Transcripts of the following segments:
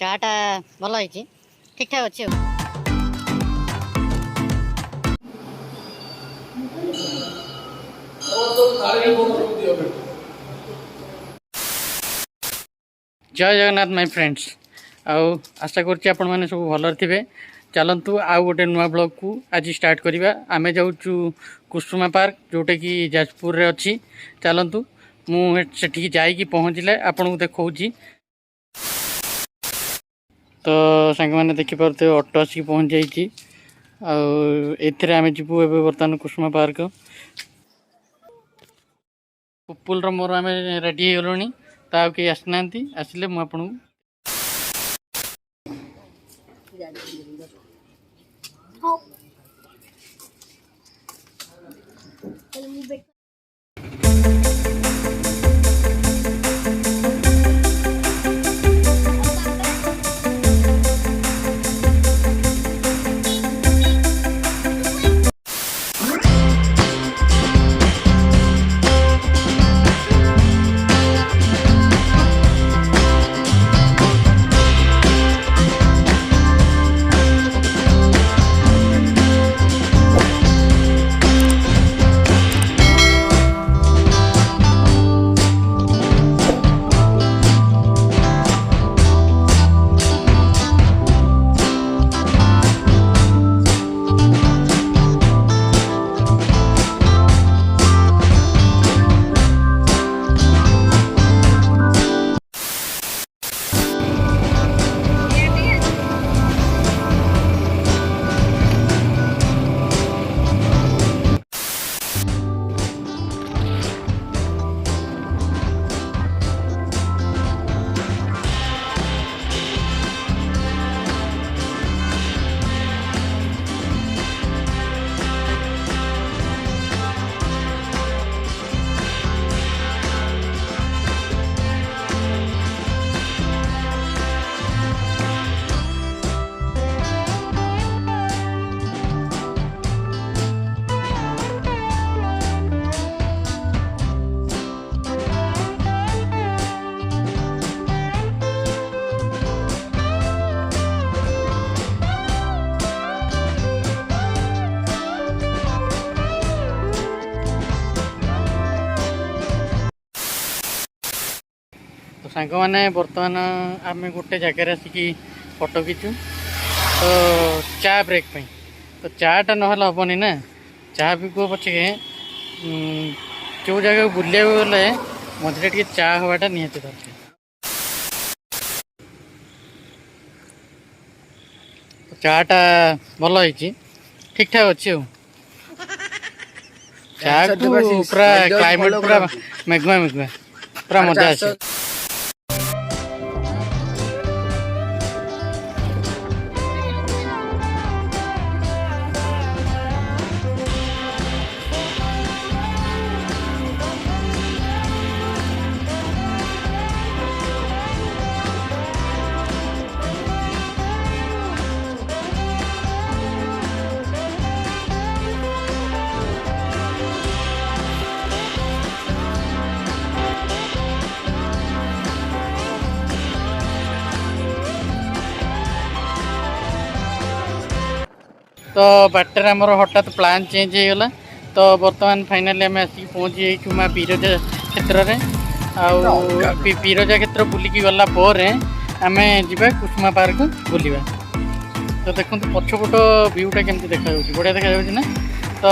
ଚାଟା ଭଲ ହେଇଛି, ଠିକ୍ ଠାକ୍ ଅଛି ଆଉ। जय जगन्नाथ माय फ्रेंड्स। आउ आशा करुच्ची आपण मैंने सब भलर थे। चलतु आउ गोटे नुआ ब्लॉग को आज स्टार्ट करवा। आम जाऊँ कुसुमा पार्क जोटा कि जाजपुर रे अच्छी। चलतु मुझे जाइकी पहुँचले आपन को देखा। तो सांग मैंने देखिपे ऑटो आसिक पहुँच जाइए। आम जीवु ए बर्तमान कुसुमा पार्क। पुपुल मोर आम रेडी हो गलुनी। तो आउ कहीं आसना आसिले मुझे आपन सांग मैंने बर्तमान आम गोटे जगार आसिकी फटो खींचु। तो चा ब्रेक पे तो चाटा ना हेनी ना। चा भी कह पचे जो जगह बुलिया गले मझे टे चा हवाटा निहती दरकार। चाटा भल होती, ठीक ठाक अच्छी। चा पूरा क्लाइमेट पूरा मेघुआ मेघुआ पूरा मजा आस। तो बाटर आमर हठात प्लान चेंज हो गला। तो बर्तमान फाइनाली आम आसिक पहुँची जाइए माँ बिरजा क्षेत्र में। बिरजा क्षेत्र बुलिकी गला आम जा कुसुमा पार्क बुलवा। तो देखो पछपट व्यूटा केमती देखा बढ़िया देखा ना। तो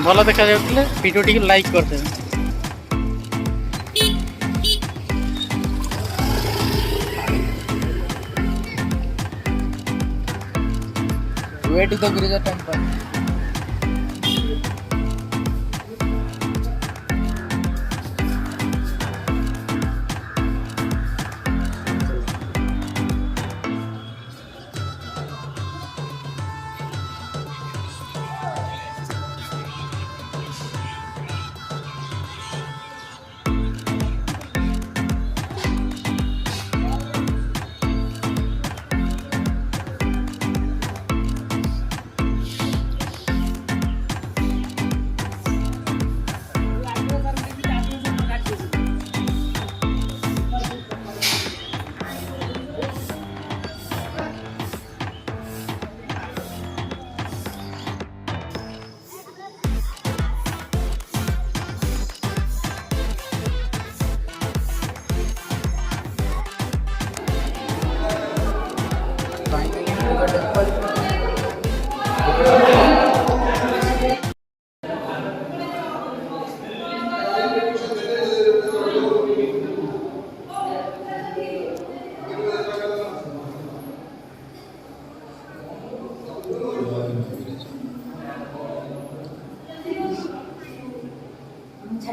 भल देखा वीडियो टी लाइक करदे। Way to the Girija temple. तो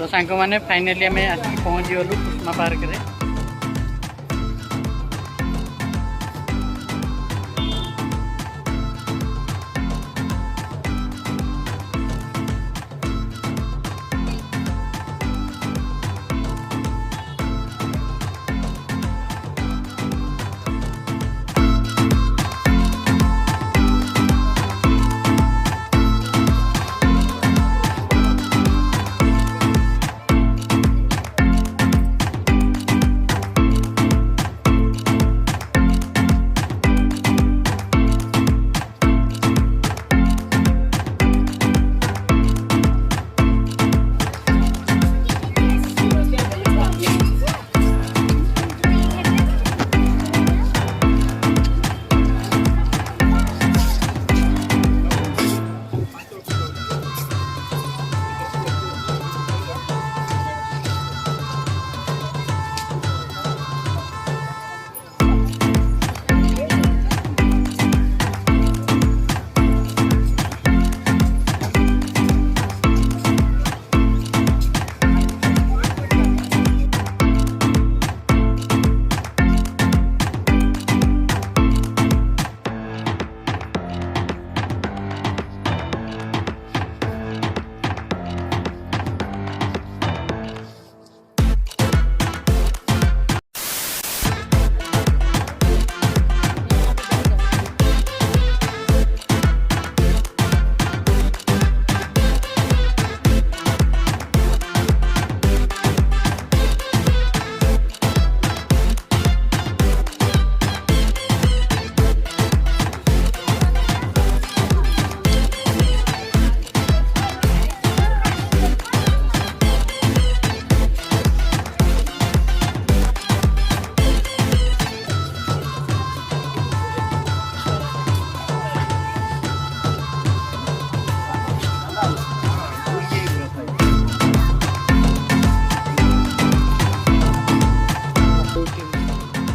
सांग मैंने फाइनाली आम आसिक पहुँची गलु कुसुमा पार्क रे।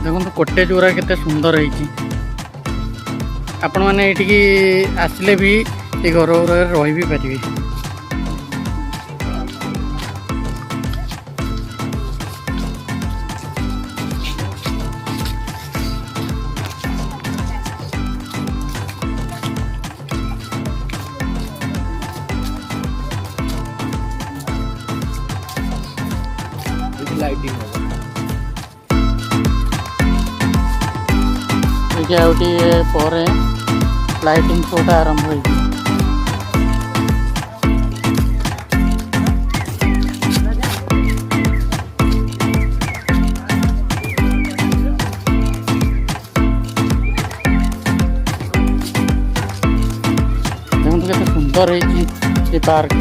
देखो कटेज गुरा केते सुंदर है। आपण मैंने ये आसले भी ये घर रही भी पारे। लाइटिंग पर लाइटिंग शोटा आरंभ हो। देखो केते सुंदर है पार्क।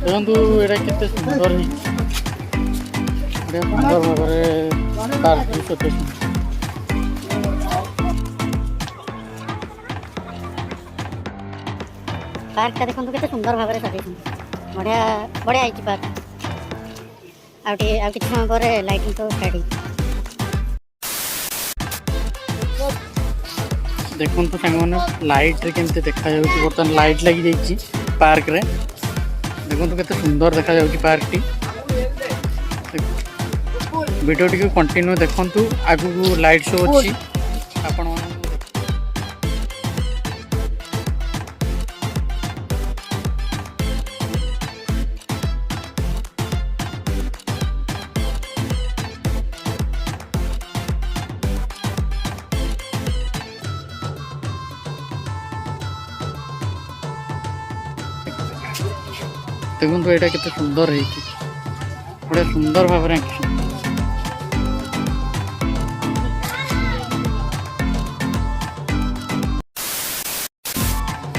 देखु यहाँ केते सुंदर है। सुंदर भाव पार्क सते पार्क का देखो केते सुंदर भाव सजे बढ़िया बढ़िया है पार्क। आउ समय पर लाइटिंग तो स्टार्ट देखो तो सांग लाइट रे केमती देखा जाउची बर्तमान लाइट लगी जाइए पार्क रे देखो तो केते सुंदर देखा जाउची पार्क टी वीडियो टी कंटिन्यू देखंतु आगु लाइट शो अछि आपण देखो यहाँ के सुंदर है बड़े सुंदर भाव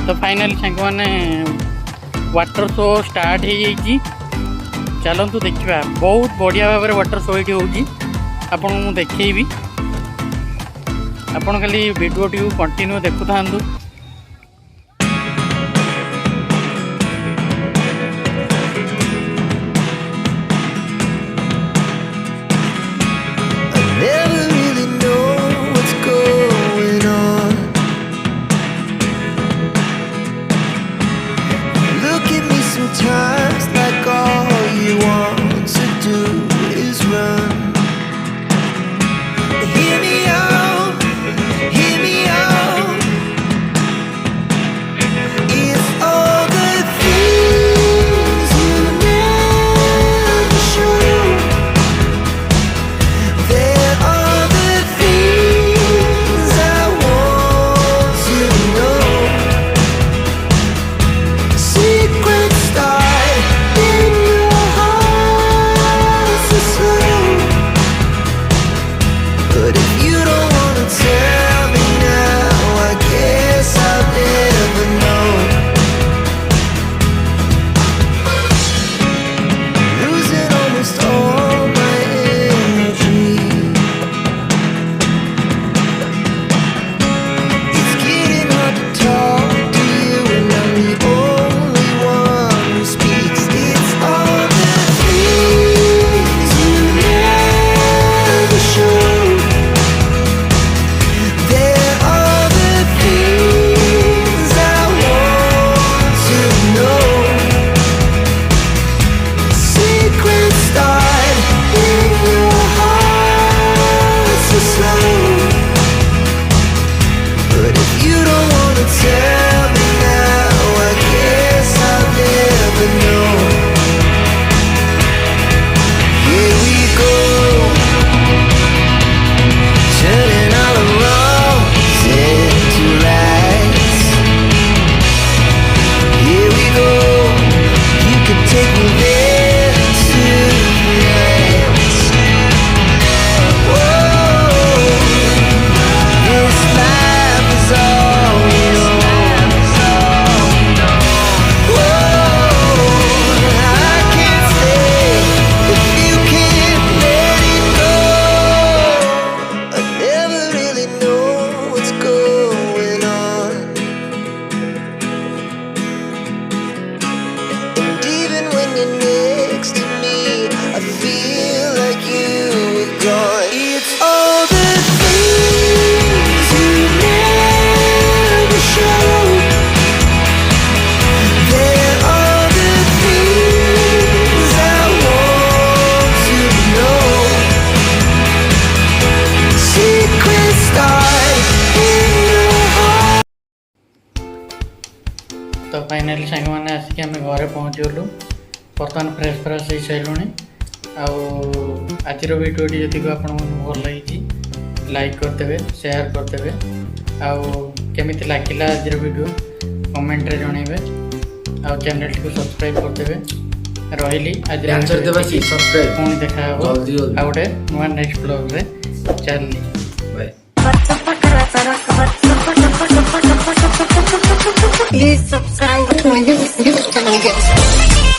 तो फाइनली सांग मैंने वाटर शो स्टार्ट हो जाइए चलतु देखा बहुत बढ़िया भाव में वाटर शो ये होपन मुझे देखी आपड़ खाली वीडियो टी कंटिन्यू देखु था Sometimes like all you want to do is run. Hear me out, hear me out. It's all the things you never show. There are the things I want to know. Secrets but if you don't wanna tell me now, I guess I'll never know. Losing almost all my energy. It's getting hard to talk to you, and I'm the only one who speaks. It's all the things you never show. But if you don't wanna tell me now, I guess I'll never know. Here we go, turning all the wrongs into rights. Here we go, you can take me there tonight. Whoa, this life is all we know. Whoa, I can't stay if you can't let it go. I never really know what's going on, and even when you're next to me, I feel like you were gone. It's all the things you never show. There are the things I want to know. Secrets start in your heart. तो finally सांग मैंने आसिक आम घरे पहुँचगलु बर्तमान fresh fresh हो सारे आज भिडियोटी जदि आपको भल लगी लाइक करदे शेयर करदे आमी लगे आज वीडियो कमेंट रे जनइबे आ चैनल को सब्सक्राइब करदे रही आज पुणी देखा आ गोटे नुआ नेक्स्ट ब्लॉग रे चलनी bye. Please subscribe to my YouTube channel.